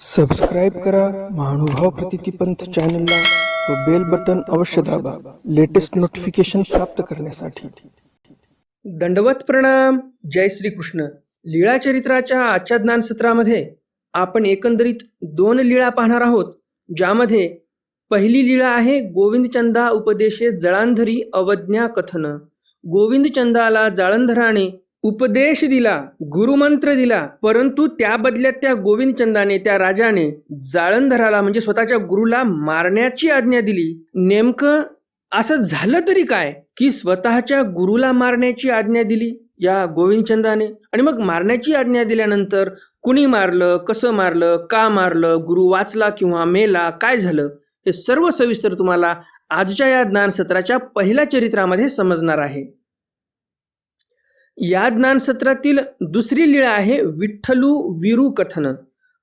Subscribe करा महानुभाव प्रतितीपंथ चॅनलला व बेल बटन अवश्य दाबा लेटेस्ट नोटिफिकेशन प्राप्त करण्यासाठी। दंडवत प्रणाम। जय श्री कृष्ण। लीळा चरित्राच्या आजच्या ज्ञान सत्रामध्ये आपण एकंदरीत 2 लीळा पाहणार आहोत, ज्यामध्ये पहिली लीळा आहे गोविंदचंदा उपदेशे जळांधरी अवज्ञा कथन। गोविंदचंदाला जाळंधराने उपदेश दिला, गुरुमंत्र दिला, परंतु त्या बदल्यात त्या गोविंदचंदाने, त्या राजाने जाळंधराला म्हणजे स्वतःच्या गुरुला मारण्याची आज्ञा दिली। नेमकं असं झालं तरी काय की स्वतःच्या गुरुला मारण्याची आज्ञा दिली या गोविंदचंदाने, आणि मग मारण्याची आज्ञा दिल्यानंतर कुणी मारलं, कसं मारलं, का मारलं, गुरु वाचला किंवा मेला, काय झालं, हे सर्व सविस्तर तुम्हाला आजच्या या ज्ञान सत्राच्या पहिल्या चरित्रामध्ये समजणार आहे। या ज्ञान सत्रातील दुसरी लीळा आहे विठ्ठलू वीरू कथन।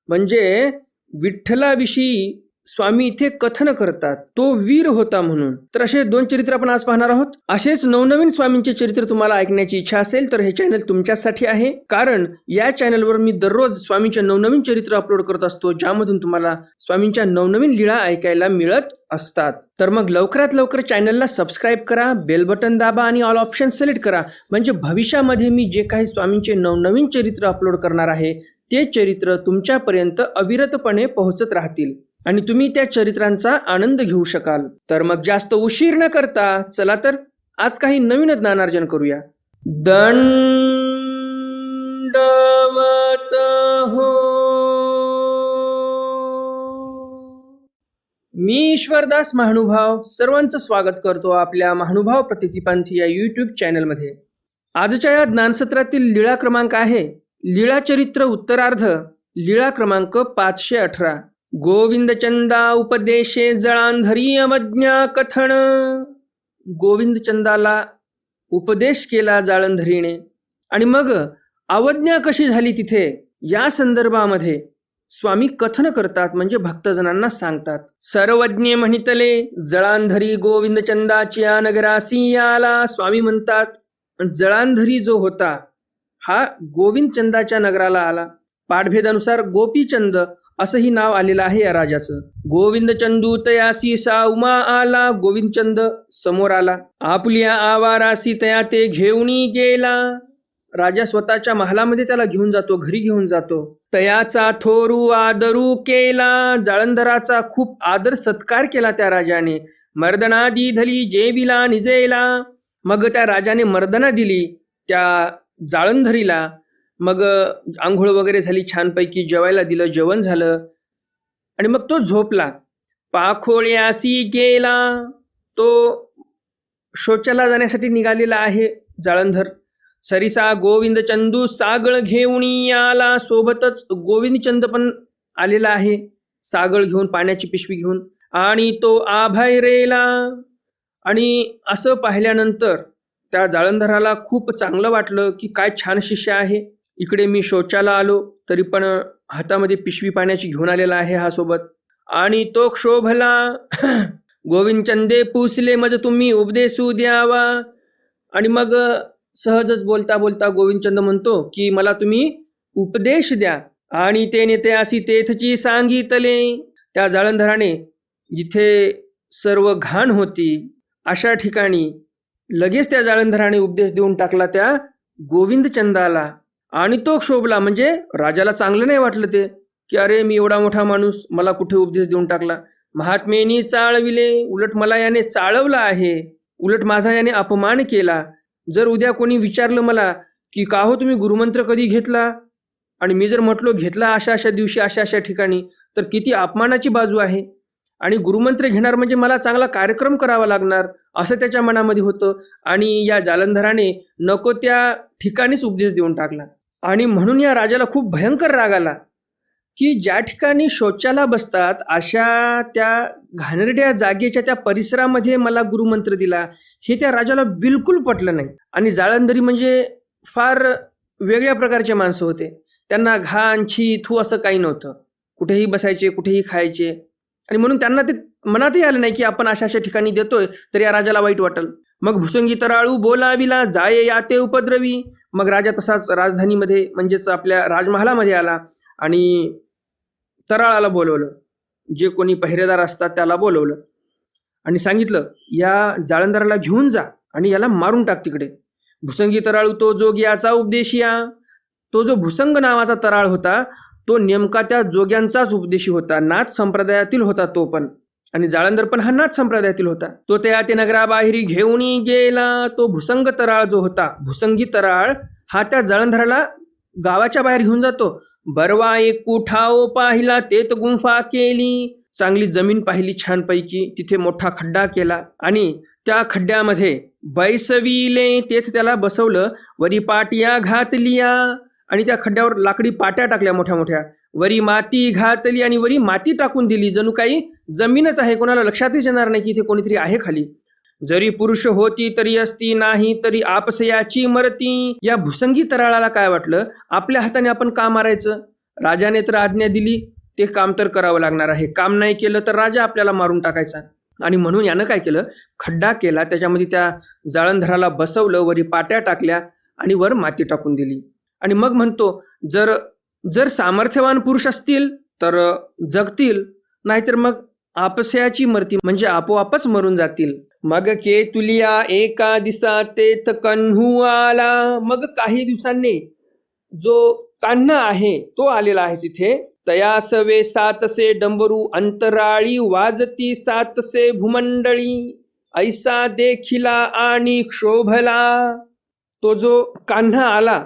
म्हणजे विठ्ठलाविषयी स्वामी इथे कथन करतात, तो वीर होता म्हणून। तर असे 2 चरित्र आपण आज पाहणार आहोत। असेच नवनवीन स्वामींचे चरित्र तुम्हाला ऐकण्याची इच्छा असेल तर हे चॅनल तुमच्यासाठी आहे, कारण या चॅनलवर मी दररोज स्वामींचे नवनवीन चरित्र अपलोड करत असतो, ज्यामधून तुम्हाला स्वामींच्या नवनवीन लीळा ऐकायला मिळत असतात। तर मग लवकरात लवकर चॅनलला सबस्क्राईब करा, बेल बटन दाबा आणि ऑल ऑप्शन सिलेक्ट करा, म्हणजे भविष्यामध्ये मी जे काही स्वामींचे नवनवीन चरित्र अपलोड करणार आहे ते चरित्र तुमच्यापर्यंत अविरतपणे पोहोचत राहतील आणि तुम्ही त्या चरित्रांचा आनंद घेऊ शकाल। तर मग जास्त उशीर न करता चला तर आज काही नवीन ज्ञानार्जन करूया। दंडवत हो। मी ईश्वरदास महानुभाव सर्वांचं स्वागत करतो आपल्या महानुभाव प्रतितीपंथी या यूट्यूब चॅनलमध्ये। आजच्या या ज्ञानसत्रातील लीळा क्रमांक आहे लीळा चरित्र उत्तरार्ध, लीळा क्रमांक 518। गोविंदचंदा उपदेशे जळांधरी अवज्ञा कथन। गोविंदचंदाला उपदेश केला जाळंधरीने, आणि मग अवज्ञा कशी झाली तिथे या संदर्भामध्ये स्वामी कथन करतात, म्हणजे भक्तजनांना सांगतात। सर्वज्ञ म्हणितले जळांधरी गोविंदचंदाच्या नगरासी आला। स्वामी म्हणतात जळांधरी जो होता हा गोविंदचंदाच्या नगराला आला। पाठभेदानुसार गोपीचंद असंही नाव आलेलं आहे या राजाचं। गोविंदचंदू तयासी सा उमा आला। गोविंदचंद समोर आला, आपल्या आवारासी तया ते घेऊनी गेला। राजा स्वतःच्या महालामध्ये त्याला घेऊन जातो, घरी घेऊन जातो। तयाचा थोरू आदरू केला। जाळंधराचा खूप आदर सत्कार केला त्या राजाने। मर्दनादी धली जेविला निजेला। मग त्या राजाने मर्दना दिली त्या जाळंधरीला। मग आंघोळ वगैरे झाली, छानपैकी जेवायला दिलं, जेवण झालं, आणि मग तो झोपला। पाखोळ्यासी गेला, तो शौचाला जाण्यासाठी निघालेला आहे जाळंधर। सरिसा गोविंदचंदू सागळ घेऊनी आला। सोबतच गोविंदचंद पण आलेला आहे सागळ घेऊन, पाण्याची पिशवी घेऊन, आणि तो आभाय रेला। आणि असं पाहिल्यानंतर त्या जाळंधराला खूप चांगलं वाटलं की काय छान शिष्य आहे, इकडे मी शौचाला आलो तरी पण हातामध्ये पिशवी पाण्याची घेऊन आलेला आहे हा सोबत। आणि तो क्षोभला गोविंदचंदे पुसले मज तुम्ही उपदेशू द्यावा। आणि मग सहजच बोलता बोलता गोविंदचंद म्हणतो की मला तुम्ही उपदेश द्या। आणि ते नेते अशी तेथची सांगितले। त्या जाळंधराने जिथे सर्व घाण होती अशा ठिकाणी लगेच त्या जाळंधराने उपदेश देऊन टाकला त्या गोविंदचंदाला। आणि तो क्षोभला, म्हणजे राजाला चांगलं नाही वाटलं ते, की अरे मी एवढा मोठा माणूस, मला कुठे उपदेश देऊन टाकला। महात्मेनी चाळविले, उलट मला याने चाळवलं आहे, उलट माझा याने अपमान केला। जर उद्या कोणी विचारलं मला की का हो तुम्ही गुरुमंत्र कधी घेतला, आणि मी जर म्हटलो घेतला अशा अशा दिवशी अशा अशा ठिकाणी, तर किती अपमानाची बाजू आहे। आणि गुरुमंत्र घेणार म्हणजे मला चांगला कार्यक्रम करावा लागणार असं त्याच्या मनामध्ये होतं। आणि या जालंधराने नको त्या ठिकाणीच उपदेश देऊन टाकला। आणि म्हणून या राजाला खूप भयंकर राग आला की ज्या ठिकाणी शौचाला बसतात अशा त्या घाणेरड्या जागेच्या त्या परिसरामध्ये मला गुरुमंत्र दिला, हे त्या राजाला बिलकुल पटलं नाही। आणि जाळंधरी म्हणजे फार वेगळ्या प्रकारचे माणसं होते, त्यांना घाण छी थू असं काही नव्हतं, कुठेही बसायचे, कुठेही खायचे। आणि म्हणून त्यांना ते मनातही आलं नाही की आपण अशा अशा ठिकाणी देतोय तर या राजाला वाईट वाटेल। मग भुसंगी तराळू बोलाविला जाये याते उपद्रवी। मग राजा तसाच राजधानीमध्ये म्हणजेच आपल्या राजमहालामध्ये आला आणि तराळाला बोलवलं, जे कोणी पहिरेदार असतात त्याला बोलवलं आणि सांगितलं, या जाळंधराला घेऊन जा आणि याला मारून टाक तिकडे. भुसंगी तराळू तो जोग्याचा उपदेशिया. तो जो भुसंग नावाचा तराळ होता तो नेमका त्या जोग्यांचाच उपदेशी होता, नाथ संप्रदायातील होता तो पण. आणि जाळंधर पण हा नाथ संप्रदायातील होता. तो त्या ते नगराबाहेरी घेऊन गेला. तो भुसंग तराळ जो होता, भुसंगी तराळ, हा त्या जाळंधराला गावाच्या बाहेर घेऊन जातो. बरवा एक कुठाओ पाहिला, तेत गुंफा केली. चांगली जमीन पाहिली छानपैकी, तिथे मोठा खड्डा केला आणि त्या खड्ड्यामध्ये बैसविले, तेच त्याला बसवलं. वरी पाटिया घातलिया आणि त्या खड्ड्यावर लाकडी पाट्या टाकल्या मोठ्या मोठ्या. वरी माती घातली आणि वरी माती टाकून दिली, जणू काही जमीनच आहे, कोणाला लक्षातच येणार नाही की इथे कोणीतरी आहे खाली. जरी पुरुष होती तरी असती, नाही तरी आपसयाची मरती. या भुसंगी तराळाला काय वाटलं, आपल्या हाताने आपण का मारायचं? राजाने तर आज्ञा दिली, ते काम तर करावं लागणार आहे. काम नाही केलं तर राजा आपल्याला मारून टाकायचा. आणि म्हणून यानं काय केलं, खड्डा केला, त्याच्यामध्ये त्या जाळंधराला बसवलं, वरी पाट्या टाकल्या आणि वर माती टाकून दिली. आणि मग म्हणतो, जर जर सामर्थ्यवान पुरुष असतील तर जगतील, नाहीतर मग आपसयाची मरती म्हणजे आपोआपच मरून जातील. मग के तुलिया एका दिसा तेथ कन्हू आला. मग काही दिवसांनी जो कान्हा आहे तो आलेला आहे तिथे. तयासवे सातसे डंबरू, अंतराळी वाजती सातसे भूमंडळी. ऐसा देखिला आणि क्षोभला. तो जो कान्हा आला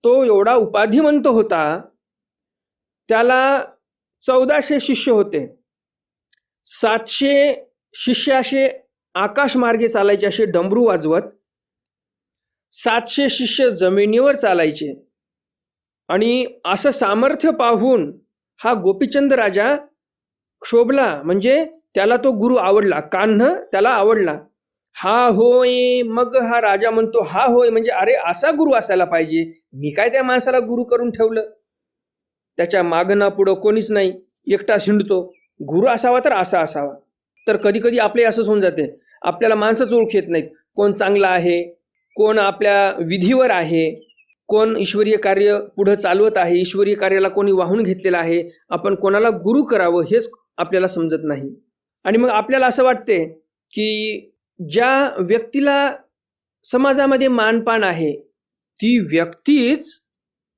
तो एवढा उपाधिमंत होता, त्याला 1400 शिष्य होते. 700 शिष्य असे आकाशमार्गे चालायचे, असे डमरू वाजवत. 700 शिष्य जमिनीवर चालायचे. आणि असं सामर्थ्य पाहून हा गोपीचंद राजा क्षोभला, म्हणजे त्याला तो गुरु आवडला, कान्ह त्याला आवडला. हा होय. मग हा राजा म्हणतो, हा होय म्हणजे अरे असा गुरु असायला पाहिजे, मी काय त्या माणसाला गुरु करून ठेवलं. त्याच्या मागं ना पुढं कोणीच नाही, एकटा शिंडतो. गुरु असावा तर असा असावा. तर कधी कधी आपले असंच होऊन जाते, आपल्याला माणसंच ओळख येत नाहीत, कोण चांगला आहे, कोण आपल्या विधीवर आहे, कोण ईश्वरीय कार्य पुढे चालवत आहे, ईश्वरीय कार्याला कोणी वाहून घेतलेलं आहे. आपण कोणाला गुरु करावं हेच आपल्याला समजत नाही. आणि मग आपल्याला असं वाटते की ज्या व्यक्तीला समाजामध्ये मानपान आहे ती व्यक्तीच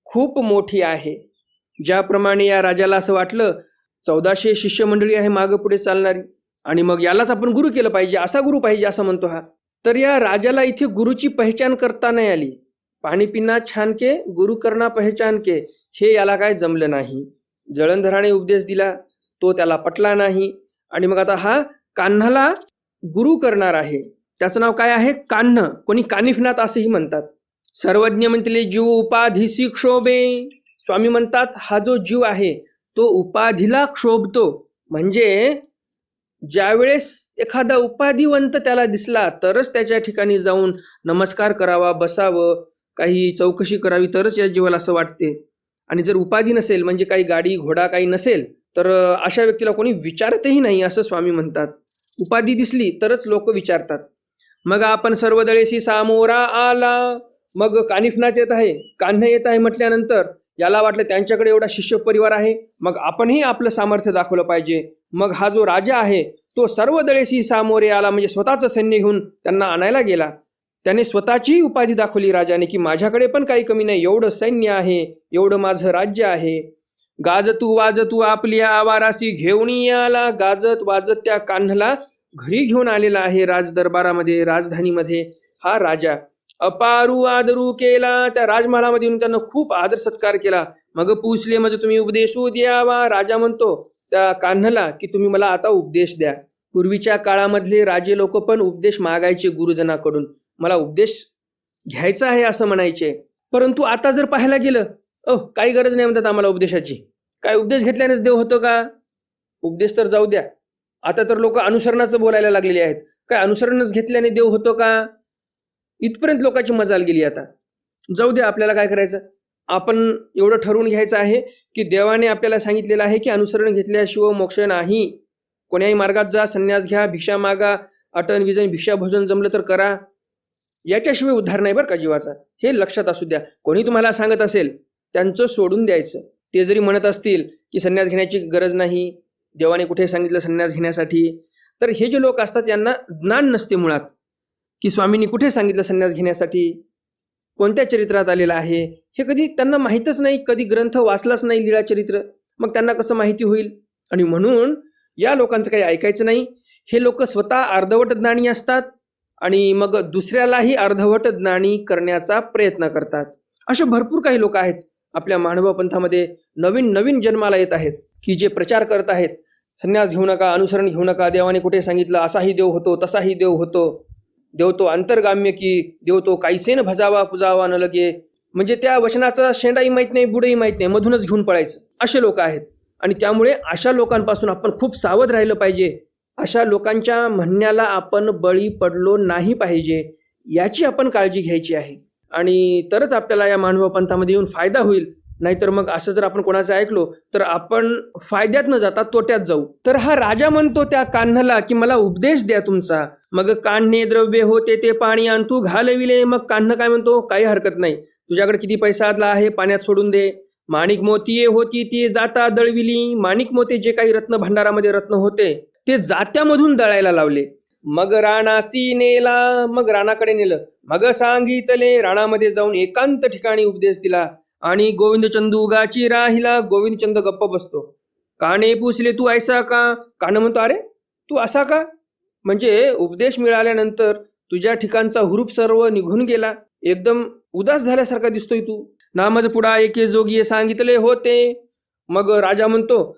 खूप मोठी आहे. ज्याप्रमाणे या राजाला असं वाटलं, 1400 शिष्य मंडळी आहे मागे पुढे चालणारी, आणि मग यालाच आपण गुरु केलं पाहिजे, असा गुरु पाहिजे असं म्हणतो हा. तर या राजाला इथे गुरुची पहचान करता नाही आली. पाणी पिना छान के, गुरु करना पहचान के, हे याला काय जमलं नाही. जळंधराने उपदेश दिला, तो त्याला पटला नाही. आणि मग आता हा कान्हाला गुरु करणार आहे. त्याचं नाव काय आहे, कान्ह. कोणी कानिफनाथ असेही म्हणतात. सर्वज्ञ म्हणतले जीव उपाधीसी क्षोभे. स्वामी म्हणतात, हा जो जीव आहे तो उपाधीला क्षोभतो. म्हणजे ज्यावेळेस एखादा उपाधिवंत त्याला दिसला तरच त्याच्या ठिकाणी जाऊन नमस्कार करावा, बसावं, काही चौकशी करावी, तरच या जीवाला असं वाटते. आणि जर उपाधी नसेल, म्हणजे काही गाडी घोडा काही नसेल, तर अशा व्यक्तीला कोणी विचारतही नाही असं स्वामी म्हणतात. उपाधी दिसली तरच लोक विचारतात. मग आपण सर्व दळेसी सामोरा आला. मग कानिफनाथ येत आहे, कान्ह येत आहे म्हटल्यानंतर याला वाटलं त्यांच्याकडे एवढा शिष्य परिवार आहे, मग आपणही आपलं सामर्थ्य दाखवलं पाहिजे. मग हा जो राजा आहे तो सर्व दळेसी सामोरे आला, म्हणजे स्वतःचं सैन्य घेऊन त्यांना आणायला गेला. त्याने स्वतःची उपाधी दाखवली राजाने, की माझ्याकडे पण काही कमी नाही, एवढं सैन्य आहे, एवढं माझं राज्य आहे. गाजतू वाजतू आपल्या आवारासी घेऊन आला. गाजत वाजत त्या कान्हला घरी घेऊन आलेला आहे. राज दरबारामध्ये, राजधानीमध्ये हा राजा. अपारू आदरू केला. त्या राजमहालामध्ये येऊन त्यांना खूप आदर सत्कार केला. मग पूछले म्हणजे तुम्ही उपदेशू द्यावा. राजा म्हणतो त्या कान्हला की तुम्ही मला आता उपदेश द्या. पूर्वीच्या काळामधले राजे लोक पण उपदेश मागायचे गुरुजनाकडून, मला उपदेश घ्यायचा आहे असं म्हणायचे. परंतु आता जर पाहायला गेलं, काही गरज नाही म्हणतात आम्हाला उपदेशाची. काय उपदेश घेतल्यानेच देव होतो का? उपदेश तर जाऊ द्या, आता तर लोक अनुसरणाचं बोलायला लागलेले आहेत. काय अनुसरणच घेतल्याने देव होतो का? इथपर्यंत लोकांची मजाल गेली. आता जाऊ द्या, आपल्याला काय करायचं, आपण एवढं ठरवून घ्यायचं आहे की देवाने आपल्याला सांगितलेलं आहे की अनुसरण घेतल्याशिवाय मोक्ष नाही. कोण्याही मार्गात जा, संन्यास घ्या, भिक्षा मागा, अटन विजन भिक्षा भोजन जमलं तर करा, याच्याशिवाय उद्धार नाही बरं का जीवाचा. हे लक्षात असू द्या. कोणी तुम्हाला सांगत असेल त्यांचं सोडून द्यायचं. ते जरी म्हणत असतील की संन्यास घेण्याची गरज नाही, देवाने कुठे सांगितलं संन्यास घेण्यासाठी, तर हे जे लोक असतात यांना ज्ञान नसते मुळात की स्वामींनी कुठे सांगितलं संन्यास घेण्यासाठी, कोणत्या चरित्रात आलेलं आहे, हे कधी त्यांना माहीतच नाही, कधी ग्रंथ वाचलाच नाही लीळा चरित्र, मग त्यांना कसं माहिती होईल? आणि म्हणून या लोकांचं काही ऐकायचं नाही. हे लोक स्वतः अर्धवट ज्ञानी असतात आणि मग दुसऱ्यालाही अर्धवट ज्ञानी करण्याचा प्रयत्न करतात. असे भरपूर काही लोक आहेत आपल्या मानव पंथामध्ये, नवीन नवीन जन्माला येत आहेत की जे प्रचार करत आहेत, संन्यास घेऊ नका, अनुसरण घेऊ नका, देवाने कुठे सांगितलं, असाही देव होतो, तसाही देव होतो, देव तो अंतर्गाम्य की, देव तो कायसेन भजावा पुजावा न लगे, म्हणजे त्या वचनाचा शेंडाही माहित नाही, बुडही माहित नाही, मधूनच घेऊन पळायचं, असे लोक आहेत. आणि त्यामुळे अशा लोकांपासून आपण खूप सावध राहिलं पाहिजे. अशा लोकांच्या म्हणण्याला आपण बळी पडलो नाही पाहिजे, याची आपण काळजी घ्यायची आहे. आणि तरच आपल्याला या मानव पंथामध्ये येऊन फायदा होईल. नाहीतर मग असं जर आपण कोणाचं ऐकलो तर आपण फायद्यात न जाता तोट्यात जाऊ. तर हा राजा म्हणतो त्या कान्हाला की मला उपदेश द्या तुमचा. मग कान्हे द्रव्य होते ते पाणी आणतू घालविले. मग कान्ह काय म्हणतो, काही हरकत नाही, तुझ्याकडे किती पैसा आहे पाण्यात सोडून दे. माणिक मोती होती ती जाता दळविली. माणिक मोती जे काही रत्न भांडारामध्ये रत्न होते ते जात्यामधून दळायला लावले. मग राणासी नेला, मग राणाकडे नेलं. मग सांगितले, राणामध्ये जाऊन एकांत ठिकाणी उपदेश दिला. आणि गोविंदचंद उगाची राहिला. गोविंदचंद गप्प बसतो. काने पुसले तू ऐसा का? कान म्हणतो, अरे तू असा का? म्हणजे उपदेश मिळाल्यानंतर तुझ्या ठिकाणचा हुरूप सर्व निघून गेला, एकदम उदास झाल्यासारखा दिसतोय तू. नामज पुढा एके जोगी सांगितले होते. मग राजा म्हणतो,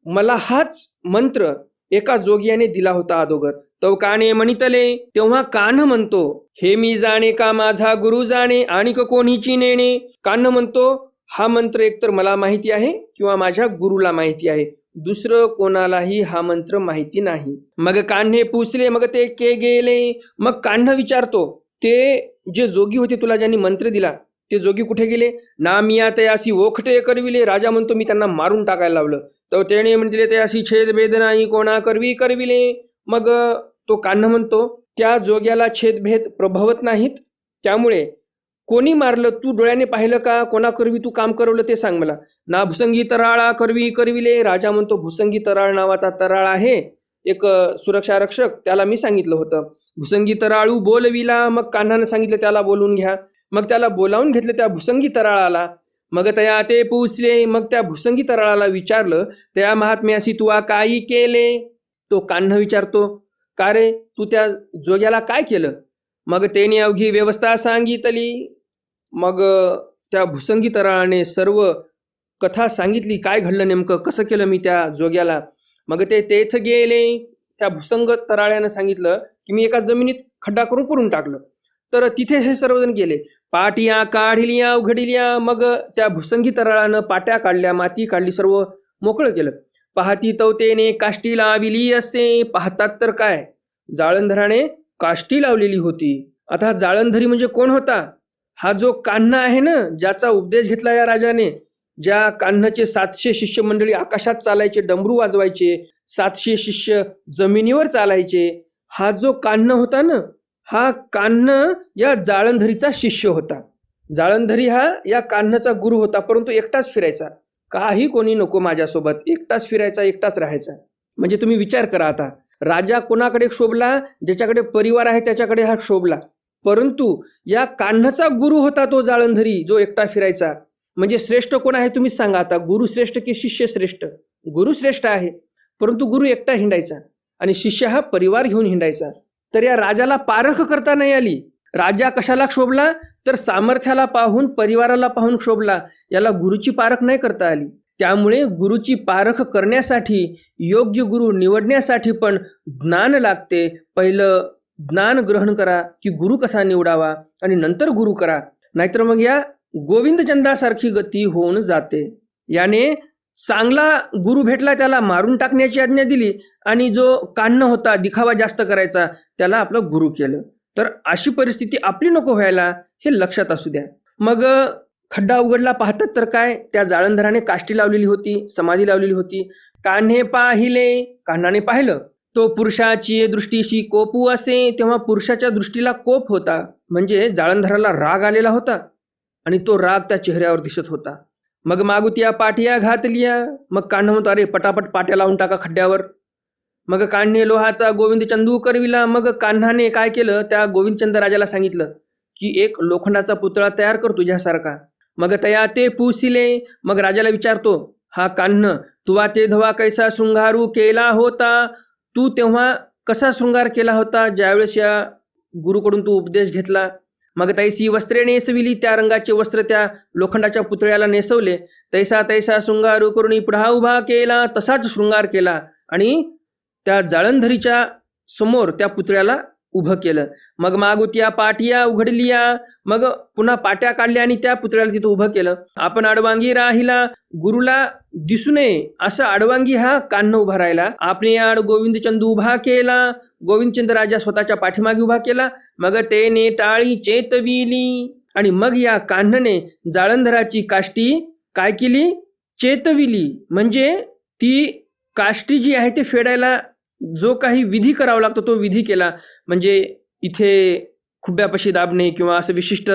मला हाच मंत्र एका जोगियाने दिला होता अगोदर. तो काने म्हणितले. तेव्हा कान्ह म्हणतो, हे मी जाणे का माझा गुरु जाणे आणि कोणीची नेणे. कान्ह म्हणतो, हा मंत्र एकतर मला माहिती आहे किंवा माझ्या गुरुला माहिती आहे, दुसरं कोणालाही हा मंत्र माहिती नाही. मग कान्हे पुसले, मग ते के गेले. मग कान्ह विचारतो, ते जे जोगी होते तुला ज्यांनी मंत्र दिला ते जोगी कुठे गेले? ना मिया तयासी ओखटे करविले. राजा म्हणतो, मी त्यांना मारून टाकायला लावलं. तर त्याने म्हटले तयासी छेद भेद नाही कोणा करवी करविले. मग तो कान्ह म्हणतो, त्या जोग्याला छेदभेद प्रभवत नाहीत, त्यामुळे कोणी मारलं तू डोळ्याने पाहिलं का? कोणा करवी तू काम करवलं ते सांग मला. ना भुसंगी तराळा करवी करविले. राजा म्हणतो, भुसंगी तराळ नावाचा तराळ आहे एक सुरक्षा रक्षक, त्याला मी सांगितलं होतं. भुसंगी तराळू बोलविला. मग कान्हानं सांगितलं त्याला बोलवून घ्या. मग त्याला बोलावून घेतलं त्या भुसंगी तराळाला. मग तया ते पुसले. मग त्या भुसंगी तराळाला विचारलं, त्या महात्म्यासी तुआ काही केले? तो कान्ह विचारतो, का रे तू त्या जोग्याला काय केलं? मग त्याने अवघी व्यवस्था सांगितली. मग त्या भुसंगी तराळाने सर्व कथा सांगितली, काय घडलं नेमकं, कसं केलं मी त्या जोग्याला. मग ते तेथ गेले. त्या भुसंग तराळ्यानं सांगितलं की मी एका जमिनीत खड्डा करून पुरून टाकलं. तर तिथे हे सर्वजण गेले. पाटिया काढिल्या उघडिल्या. मग त्या भुसंगी तराळानं पाट्या काढल्या, माती काढली, सर्व मोकळं केलं. पाहती तवतेने काष्टी लाविली असे. पाहतात तर काय, जाळंधराने काष्टी लावलेली होती. आता जाळंधरी म्हणजे कोण होता? हा जो कान्ह आहे ना, ज्याचा उपदेश घेतला या राजाने, ज्या कान्हाचे 700 शिष्य मंडळी आकाशात चालायचे, डमरू वाजवायचे, 700 शिष्य जमिनीवर चालायचे, हा जो कान्ह होता ना, हा कान्ह या जाळंधरीचा शिष्य होता. जाळंधरी हा या कान्हाचा गुरु होता, परंतु एकटाच फिरायचा, काही कोणी नको माझ्यासोबत, एकटाच फिरायचा, एकटाच राहायचा. म्हणजे तुम्ही विचार करा, आता राजा कोणाकडे शोभला? ज्याच्याकडे परिवार आहे त्याच्याकडे हा शोभला. परंतु या कान्हाचा गुरु होता तो जाळंधरी, जो एकटा फिरायचा. म्हणजे श्रेष्ठ कोण आहे तुम्ही सांगा आता, गुरु श्रेष्ठ की शिष्य श्रेष्ठ? गुरु श्रेष्ठ आहे, परंतु गुरु एकटा हिंडायचा आणि शिष्य हा परिवार घेऊन हिंडायचा. तर या राजाला पारख करता नाही आली. राजा कशाला शोभला? तर सामर्थ्याला पाहून, परिवाराला पाहून शोभला. याला गुरुची पारख नाही करता आली. त्यामुळे गुरुची पारख करण्यासाठी, योग्य गुरु निवडण्यासाठी पण ज्ञान लागते. पहिलं ज्ञान ग्रहण करा की गुरु कसा निवडावा आणि नंतर गुरु करा, नाहीतर मग या गोविंदचंदासारखी गती होऊन जाते. याने चांगला गुरु भेटला त्याला मारून टाकण्याची आज्ञा दिली आणि जो कान्ह होता, दिखावा जास्त करायचा, त्याला आपलं गुरु केलं. तर अशी परिस्थिती आपली नको व्हायला, हे लक्षात असू द्या. मग खड्डा उघडला. पाहतात तर काय, त्या जाळंधराने काष्टी लावलेली होती, समाधी लावलेली होती. कान्हे पाहिले. कान्हाने पाहिलं, तो पुरुषाची दृष्टीशी कोपू असे. तेव्हा पुरुषाच्या दृष्टीला कोप होता, म्हणजे जाळंधराला राग आलेला होता आणि तो राग त्या चेहऱ्यावर दिसत होता. मग मागुतिया पाटिया घातलिया. मग कान्हा म्हणतो, अरे पटापट पाट्या लावून टाका खड्ड्यावर. मग कान्हे लोहाचा गोविंद चंदू करविला. मग कान्हाने काय केलं, त्या गोविंदचंद राजाला सांगितलं की एक लोखंडाचा पुतळा तयार कर तुझ्यासारखा. मग तया ते पुसिले. मग राजाला विचारतो हा कान्ह, तुवा ते धवा कैसा शृंगारू केला होता. तू तेव्हा कसा शृंगार केला होता ज्यावेळेस या गुरुकडून तू उपदेश घेतला. मग तैसी वस्त्रे नेसविली. त्या रंगाचे वस्त्र त्या लोखंडाच्या पुतळ्याला नेसवले. तैसा तैसा शृंगारू करून पुढा उभा केला. तसाच शृंगार केला आणि त्या जाळंधरीच्या समोर त्या पुतळ्याला उभं केलं. मग मागुतिया पाटिया उघडलिया. मग पुन्हा पाट्या काढल्या आणि त्या पुतळ्याला तिथं उभं केलं. आपण आडवांगी राहिला. गुरुला दिसू नये असं आडवांगी हा कान्ह उभा राहिला. आपणे आड गोविंदचंदू उभा केला. गोविंदचंद राजा स्वतःच्या पाठीमागे उभा केला. मग तेने टाळी चेतविली. आणि मग या कान्हने जाळंधराची काष्टी काय केली, चेतविली. म्हणजे ती काष्टी जी आहे ते फेडायला जो काही विधी करावा लागतो तो विधी केला. म्हणजे इथे खुब्यापाशी दाबणे किंवा असं विशिष्ट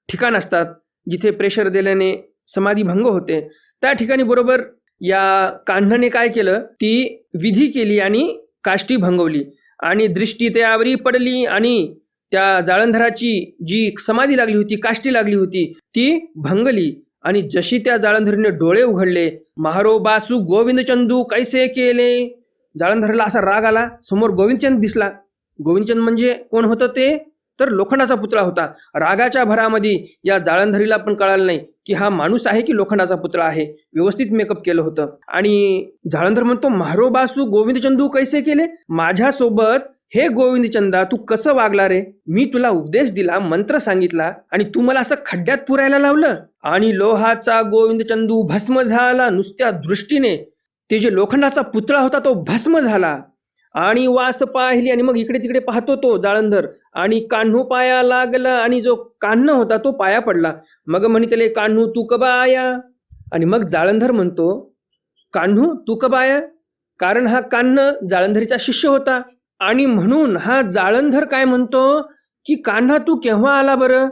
ठिकाण असतात जिथे प्रेशर दिल्याने समाधी भंग होते. त्या ठिकाणी बरोबर या कान्हाने काय केलं, ती विधी केली आणि काष्टी भंगवली. आणि दृष्टी त्यावरी पडली आणि त्या जाळंधराची जी समाधी लागली होती, काष्टी लागली होती, ती भंगली. आणि जशी त्या जाळंधरीने डोळे उघडले, महारो बासू गोविंदचंदू कैसे केले. जाळंधरला असा राग आला. समोर गोविंदचंद दिसला. गोविंदचंद म्हणजे कोण होतं ते, तर लोखंडाचा पुतळा होता. रागाच्या भरामध्ये या जाळंधरीला पण कळालं नाही की हा माणूस आहे की लोखंडाचा पुतळा आहे. व्यवस्थित मेकअप केलं होतं. आणि जाळंधर म्हणतो, महारो बासू गोविंदचंदू कैसे केले. माझ्यासोबत हे गोविंदचंदा तू कसं वागला रे. मी तुला उपदेश दिला, मंत्र सांगितला आणि तू मला असं खड्ड्यात पुरायला लावलं. आणि लोहाचा गोविंदचंदू भस्म झाला. नुसत्या दृष्टीने ते जे लोखंडाचा पुतळा होता तो भस्म झाला. आणि वास पाहिली. आणि मग इकडे तिकडे पाहतो तो जाळंधर. आणि कान्हू पाया लागला. आणि जो कान्ह होता तो पाया पडला. मग म्हणितले, कान्हू तू कबा आया. आणि मग जाळंधर म्हणतो, कान्हू तू कबा आया. कारण हा कान्ह जाळंधरीचा शिष्य होता. आणि म्हणून हा जाळंधर काय म्हणतो की कान्हा तू केव्हा आला बरं.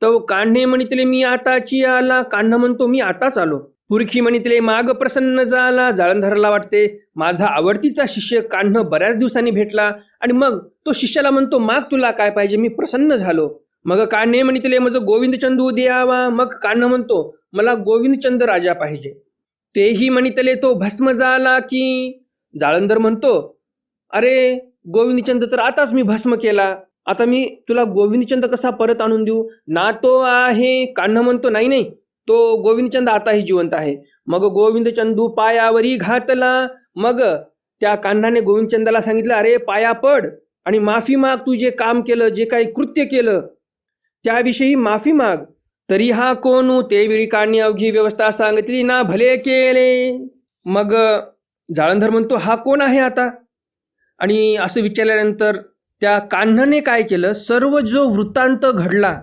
तो कान्हे म्हणितले, मी आताची आला. कान्हा म्हणतो, मी आताच आलो. पुरखी म्हणितले, माग प्रसन्न झाला. जाळंधरला वाटते माझा आवडतीचा शिष्य कान्ह बऱ्याच दिवसांनी भेटला. आणि मग तो शिष्याला म्हणतो, माग तुला काय पाहिजे, मी प्रसन्न झालो. मग कान्हे म्हणितले, मज गोविंदचंदू द्यावा. मग कान्ह म्हणतो, मला गोविंदचंद राजा पाहिजे. तेही म्हणितले, तो भस्म झाला की. जाळंधर म्हणतो, अरे गोविंदचंद तर आताच मी भस्म केला. आता मी तुला गोविंदचंद कसा परत आणून देऊ. ना तो आहे. कान्ह म्हणतो, नाही नाही, तो गोविंदचंद आताही जिवंत आहे. मग गोविंदचंदू पायावरी घातला. मग त्या कान्हाने गोविंदचंदाला सांगितलं, अरे पाया पड आणि माफी माग. तू जे काम केलं, जे काही कृत्य केलं त्याविषयी माफी माग. तरी हा कोण. तेवेळी कान्हे अवघी व्यवस्था सांगितली, ना भले केले. मग जाळंधर म्हणतो, हा कोण आहे आता. आणि असं विचारल्यानंतर त्या कान्हाने काय केलं, सर्व जो वृत्तांत घडला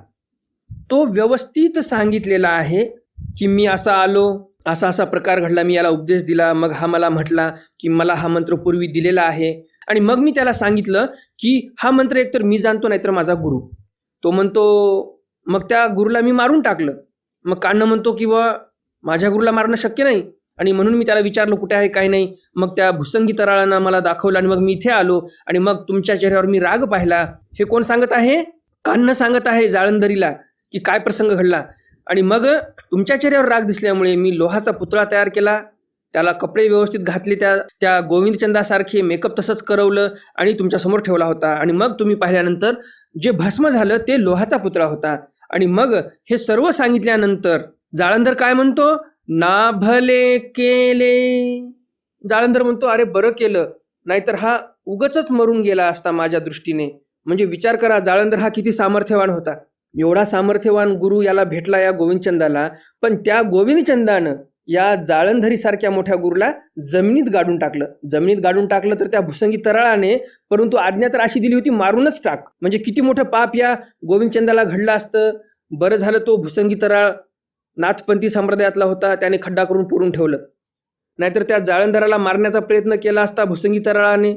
तो व्यवस्थित सांगितलेला आहे की मी असा आलो, असा असा प्रकार घडला, मी याला उपदेश दिला. मग हा मला म्हटला की मला हा मंत्र पूर्वी दिलेला आहे. आणि मग मी त्याला सांगितलं की हा मंत्र एकतर मी जाणतो नाहीतर माझा गुरु. तो म्हणतो, मग त्या गुरुला मी मारून टाकलं. मग कान्ह म्हणतो की माझ्या गुरुला मारणं शक्य नाही. आणि म्हणून मी त्याला विचारलं कुठे आहे काय नाही. मग त्या भुसंगी तराळानं मला दाखवलं आणि मग मी इथे आलो. आणि मग तुमच्या चेहऱ्यावर मी राग पाहिला. हे कोण सांगत आहे, कान्ह सांगत आहे जाळंधरीला की काय प्रसंग घडला. आणि मग तुमच्या चेहऱ्यावर राग दिसल्यामुळे मी लोहाचा पुतळा तयार केला, त्याला कपडे व्यवस्थित घातले, त्या गोविंदचंदासारखे मेकअप तसंच करवलं आणि तुमच्या समोर ठेवला होता. आणि मग तुम्ही पाहिल्यानंतर जे भस्म झालं ते लोहाचा पुतळा होता. आणि मग हे सर्व सांगितल्यानंतर जाळंधर काय म्हणतो, ना भले केले. जाळंधर म्हणतो, अरे बरं केलं, नाहीतर हा उगच मरून गेला असता माझ्या दृष्टीने. म्हणजे विचार करा, जाळंधर हा किती सामर्थ्यवान होता. एवढा सामर्थ्यवान गुरु याला भेटला या गोविंदचंदाला. पण त्या गोविंदचंदानं या जाळंधरी सारख्या मोठ्या गुरुला जमिनीत गाडून टाकलं. जमिनीत गाडून टाकलं तर त्या भुसंगी तराळाने, परंतु आज्ञा तर अशी दिली होती, मारूनच टाक. म्हणजे किती मोठं पाप या गोविंदचंदाला घडलं असतं. बरं झालं तो भुसंगी तराळ नाथपंथी संप्रदायातला होता, त्याने खड्डा करून पुरून ठेवलं. नाहीतर त्या जाळंधराला मारण्याचा प्रयत्न केला असता भुसंगी तराळाने.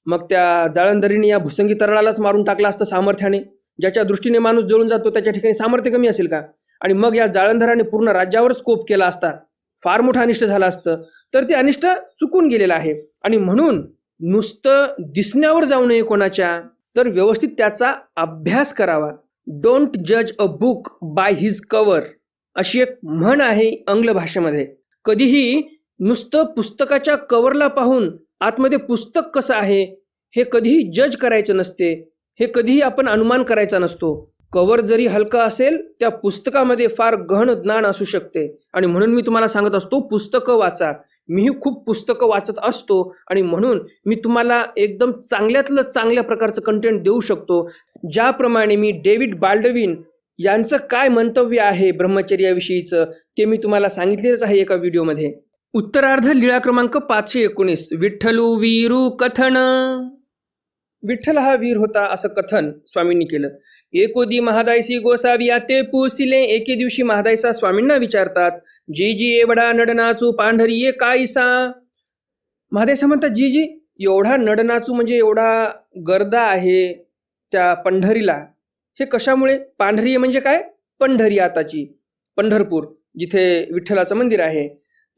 मग त्या जाळंधरीने या भुसंगी तराळालाच मारून टाकला असतं सामर्थ्याने. ज्याच्या दृष्टीने माणूस जळून जातो त्याच्या ठिकाणी सामर्थ्य कमी असेल का. आणि मग या जाळंधराने पूर्ण राज्यावरच कोप केला असता, फार मोठं अनिष्ट झालं असतं. तर ते अनिष्ट चुकून गेलेलं आहे. आणि म्हणून नुसतं दिसण्यावर जाऊ नये कोणाच्या, तर व्यवस्थित त्याचा अभ्यास करावा. डोंट जज a book by his cover अशी एक म्हण आहे आंग्ल भाषेमध्ये. कधीही नुसतं पुस्तकाच्या कव्हरला पाहून आतमध्ये पुस्तक कसं आहे हे कधीही जज करायचं नसते. हे कधीही आपण अनुमान करायचा नसतो. कव्हर जरी हलका असेल, त्या पुस्तकामध्ये फार गहन ज्ञान असू शकते. आणि म्हणून मी तुम्हाला सांगत असतो, पुस्तकं वाचा. मीही खूप पुस्तकं वाचत असतो आणि म्हणून मी तुम्हाला एकदम चांगल्यातलं चांगल्या प्रकारचं कंटेंट देऊ शकतो. ज्याप्रमाणे मी डेव्हिड बाल्डविन यांचं काय मंतव्य आहे ब्रह्मचर्याविषयीचं ते मी तुम्हाला सांगितलेलंच आहे एका व्हिडिओमध्ये. उत्तरार्ध लीळा क्रमांक 519. विठ्ठलू वीरू कथन. विठ्ठल हा वीर होता असं कथन स्वामींनी केलं. एकोदी महादायसी गोसावी ते पुसिले. एके दिवशी महादायसा स्वामींना विचारतात, जी जी एवढा नडनाचू पांढरी ये कायसा. महादायसा म्हणतात, जी जी एवढा नडनाचू म्हणजे एवढा गर्दा आहे त्या पंढरीला, हे कशामुळे? पांढरी म्हणजे काय? पंढरी, आताची पंढरपूर, जिथे विठ्ठलाचं मंदिर आहे.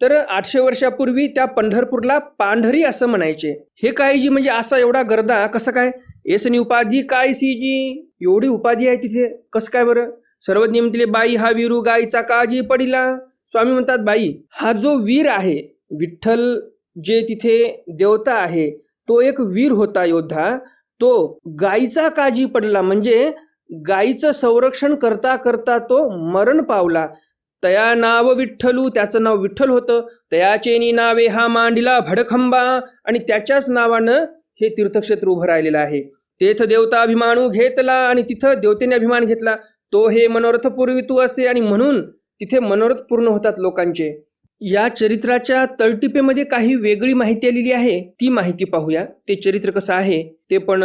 तर 800 वर्षापूर्वी त्या पंढरपूरला पांढरी असं म्हणायचे. हे काय जी म्हणजे असा एवढा गर्दा कसं काय? येसनी उपाधी काय सी जी, एवढी उपाधी आहे तिथे कसं काय बरं? सर्वज्ञ म्हणतील, बाई हा वीरू गायीचा काजी पडिला. स्वामी म्हणतात, बाई हा जो वीर आहे, विठ्ठल जे तिथे देवता आहे, तो एक वीर होता, योद्धा. तो गायीचा काजी पडला म्हणजे गायीचं संरक्षण करता करता तो मरण पावला. तया नाव विठ्ठलू, त्याचं नाव विठ्ठल होतं. तयाचेनी नावे हा मांडिला भडखंबा, आणि त्याच्याच नावानं हे तीर्थक्षेत्र उभं राहिलेलं आहे. तेथ देवता अभिमानू घेतला, आणि तिथं देवतेने अभिमान घेतला. तो हे मनोरथ पूर्वितू असे, आणि म्हणून तिथे मनोरथ पूर्ण होतात लोकांचे. या चरित्राच्या तळटिपेमध्ये काही वेगळी माहिती आलेली आहे, ती माहिती पाहूया. ते चरित्र कसं आहे ते पण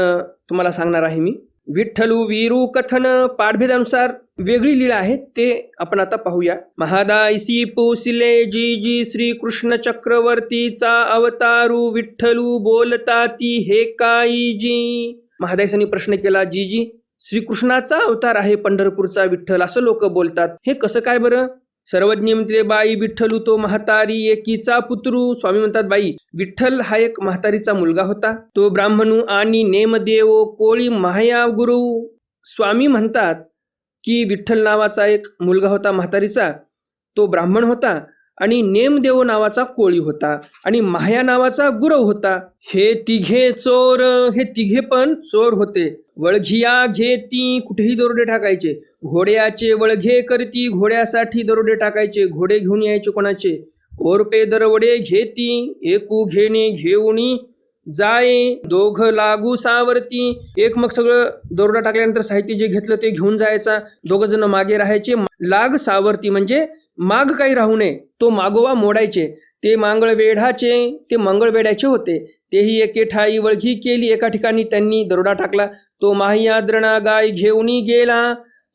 तुम्हाला सांगणार आहे मी. विठ्ठलू वीरू कथन पाठभेदानुसार वेगळी लीळा आहे, ते आपण आता पाहूया. महादायसी पोसिले जी जी श्रीकृष्ण चक्रवर्तीचा अवतारू विठ्ठलू बोलता ती हे काई जी. महादायसांनी प्रश्न केला, जी जी श्रीकृष्णाचा अवतार आहे पंढरपूरचा विठ्ठल असं लोक बोलतात, हे कसं काय बरं? सर्वज्ञ म्हणते, बाई विठ्ठलू तो म्हातारी एकीचा पुत्रू. स्वामी म्हणतात, बाई विठ्ठल हा एक म्हातारीचा मुलगा होता. तो ब्राह्मणू आणि नेमदेव कोळी माया गुरु. स्वामी म्हणतात की विठ्ठल नावाचा एक मुलगा होता म्हातारीचा, तो ब्राह्मण होता, आणि नेमदेव नावाचा कोळी होता, आणि माया नावाचा गुरव होता. हे तिघे चोर, हे तिघे पण चोर होते. वळघिया घेती, कुठेही दरोडे टाकायचे. घोड्याचे वळघे करती, घोड्यासाठी दरोडे टाकायचे. घोडे घेऊन यायचे कोणाचे? ओरपे दरवडे घेती, एकू घेणे घेऊनी जाये. दोघ लागू सावरती. एक मग सगळं दरोडा टाकल्यानंतर साहित्य जे घेतलं ते घेऊन जायचा. दोघ जण मागे राहायचे. लाग सावरती म्हणजे माग काही राहू नये, तो मागोवा मोडायचे. ते मंगळवेढाचे, ते मंगळवेढ्याचे होते. तेही एके ठाई वळघी केली. एका ठिकाणी त्यांनी दरोडा टाकला. तो माहिया द्रणा गाय घेऊनी गेला.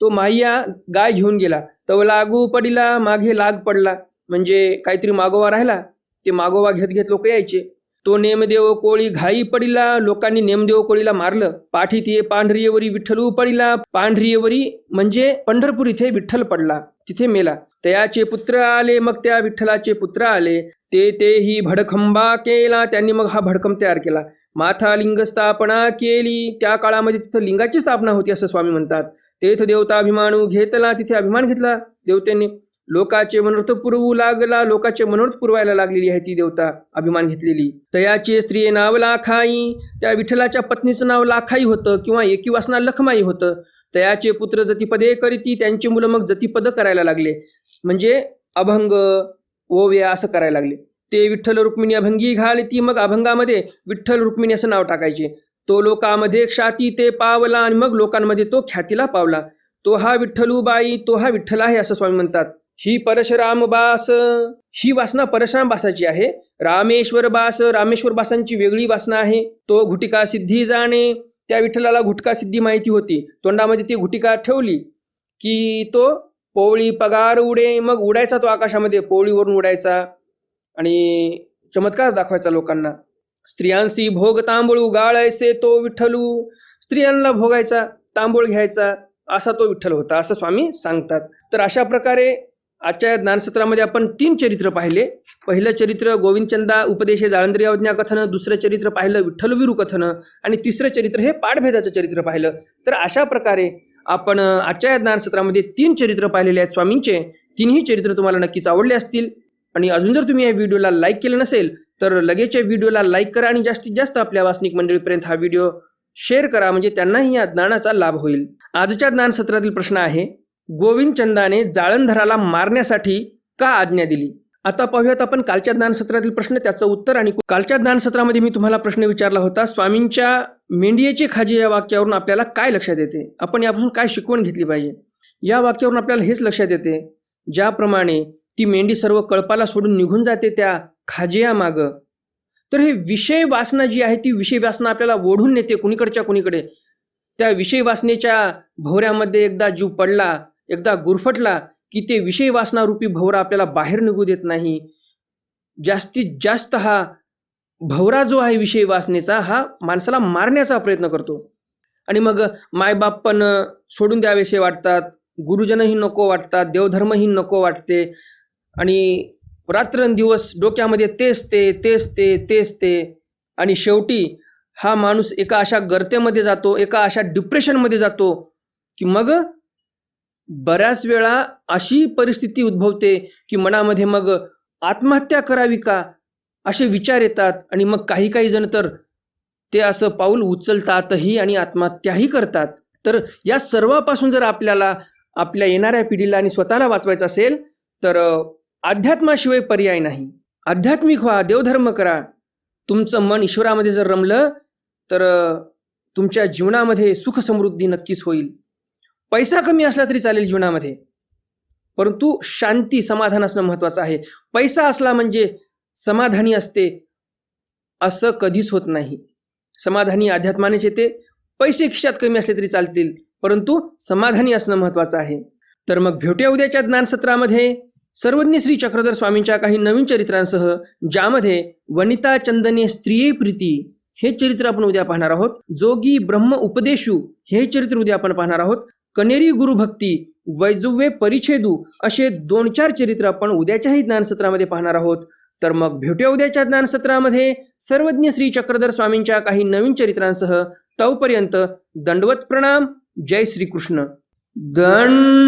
तो माहिया गाय घेऊन गेला. तव लागू पडिला, मागे लाग पडला म्हणजे काहीतरी मागोवा राहिला. ते मागोवा घेत घेत लोक यायचे. तो नेमदेव कोळी घाई पडिला, लोकांनी नेमदेव कोळीला मारलं. पाठी ते पांढरीयवरी विठ्ठलू पडिला. पांढरीयवरी म्हणजे पंढरपूर इथे विठ्ठल पडला, तिथे मेला. तयाचे पुत्र आले, मग त्या विठ्ठलाचे पुत्र आले. तेही भडखंबा केला, त्यांनी मग हा भडकंब तयार केला. माथा लिंग स्थापना केली, त्या काळामध्ये तिथं लिंगाची स्थापना होती असं स्वामी म्हणतात. तेथ देवता अभिमानू घेतला, तिथे अभिमान घेतला देवतेने. लोकाचे मनोरथ पुरवू लागला, लोकाचे मनोरथ पुरवायला लागलेली आहे ती देवता, अभिमान घेतलेली. तयाचे स्त्रिये नाव लाखाई, त्या विठ्ठलाच्या पत्नीचं नाव लाखाई होतं, किंवा एकी वासना लखमाई होतं. तयाचे पुत्र जतिपदे करीती, त्यांची मुलं मग जतिपद करायला लागले, म्हणजे अभंग ओव्या असं करायला लागले. ते विठ्ठल रुक्मिणी अभंगी घालती, मग अभंगामध्ये विठ्ठल रुक्मिणी असं नाव टाकायचे. तो लोकांमध्ये ख्याती ते पावला, आणि मग लोकांमध्ये तो ख्यातीला पावला. तो हा विठ्ठलूबाई, तो हा विठ्ठल आहे असं स्वामी म्हणतात. ही परशुराम बास, ही वासना परशुराम बासाची आहे. रामेश्वर बास, रामेश्वर बासांची वेगळी वासना आहे. तो घुटिका सिद्धी जाणे, त्या विठ्ठलाला घुटका सिद्धी माहिती होती. तोंडामध्ये ती घुटिका ठेवली की तो पोवळी पगार उडे, मग उडायचा तो आकाशामध्ये, पोवळीवरून उडायचा आणि चमत्कार दाखवायचा लोकांना. स्त्रियांशी भोग तांबूळ गाळायचे तो विठ्ठलू, स्त्रियांना भोगायचा, तांबूळ घ्यायचा, असा तो विठ्ठल होता असं स्वामी सांगतात. तर अशा प्रकारे आजच्या या ज्ञानसत्रामध्ये आपण 3 चरित्र पाहिले. पहिलं चरित्र गोविंदचंदा उपदेशे जाळंधरी अवज्ञा कथन, दुसरं चरित्र पाहिलं विठ्ठलवीरू कथन आणि तिसरं चरित्र हे पाठभेदाचं चरित्र पाहिलं. तर अशा प्रकारे आपण आजच्या या ज्ञानसत्रामध्ये 3 चरित्र पाहिलेले आहेत स्वामींचे. तिन्ही चरित्र तुम्हाला नक्कीच आवडले असतील. आणि अजून जर तुम्ही या व्हिडिओला लाईक केलं नसेल तर लगेच या व्हिडिओला लाईक करा आणि जास्तीत जास्त आपल्या वासनिक मंडळीपर्यंत हा व्हिडिओ शेअर करा, म्हणजे त्यांनाही या ज्ञानाचा लाभ होईल. आजच्या ज्ञानसत्रातील प्रश्न आहे, गोविंदचंदाने जाळंधराला मारण्यासाठी का आज्ञा दिली? आता पाहूयात आपण कालच्या ज्ञानसत्रातील प्रश्न, त्याचं उत्तर. आणि कालच्या ज्ञानसत्रामध्ये मी तुम्हाला प्रश्न विचारला होता, स्वामींच्या मेंढीचे खाजे या वाक्यावरून आपल्याला काय लक्षात येते? आपण यापासून काय शिकवण घेतली पाहिजे? या वाक्यावरून आपल्याला हेच लक्षात येते, ज्याप्रमाणे ती मेंढी सर्व कळपाला सोडून निघून जाते त्या खाजेया माग, तर हे विषय वासना जी आहे ती विषय वासना आपल्याला ओढून नेते कुणीकडच्या कुणीकडे. त्या विषय वासनेच्या भोवऱ्यामध्ये एकदा जीव पडला, एकदा गुरफटला की ते विषय वासना रूपी भवरा आपल्याला बाहेर निघू देत नाही. जास्तीत जास्त हा भवरा जो आहे विषय वासनेचा हा माणसाला मारण्याचा प्रयत्न करतो. आणि मग मायबाप पण सोडून द्यावेसे वाटतात, गुरुजनही नको वाटतात, देवधर्मही नको वाटते आणि रात्रंदिवस डोक्यामध्ये तेच ते आणि शेवटी हा माणूस एका अशा गर्तेमध्ये जातो, एका अशा डिप्रेशनमध्ये जातो की मग बऱ्याच वेळा अशी परिस्थिती उद्भवते की मनामध्ये मग आत्महत्या करावी का असे विचार येतात. आणि मग काही जण तर ते असं पाऊल उचलतातही आणि आत्महत्याही करतात. तर या सर्वापासून जर आपल्याला आपल्या येणाऱ्या पिढीला आणि स्वतःला वाचवायचं असेल तर अध्यात्माशिवाय पर्याय नाही. आध्यात्मिक व्हा, देवधर्म करा. तुमचं मन ईश्वरामध्ये जर रमलं तर तुमच्या जीवनामध्ये सुख समृद्धी नक्कीच होईल. पैसा कमी असला तरी चालेल जीवनामध्ये, परंतु शांती समाधान असणं महत्वाचं आहे. पैसा असला म्हणजे समाधानी असते असं कधीच होत नाही. समाधानी अध्यात्मानेच येते. पैसे खिशात कमी असले तरी चालतील, परंतु समाधानी असणं महत्वाचं आहे. तर मग भेटूया उद्याच्या ज्ञानसत्रामध्ये सर्वज्ञ श्री चक्रधर स्वामींच्या काही नवीन चरित्रांसह, ज्यामध्ये वनिता चंदने स्त्रिये प्रीती हे चरित्र आपण उद्या पाहणार आहोत. जोगी ब्रह्म उपदेशू हे चरित्र उद्या आपण पाहणार आहोत. कनेरी गुरुभक्ती, वैजुव्ये परिच्छेदू असे 2-4 चरित्र आपण उद्याच्याही ज्ञानसत्रामध्ये पाहणार आहोत. तर मग भेटूया उद्याच्या ज्ञानसत्रामध्ये सर्वज्ञ श्री चक्रधर स्वामींच्या काही नवीन चरित्रांसह. तोपर्यंत दंडवत प्रणाम. जय श्री कृष्ण. दंड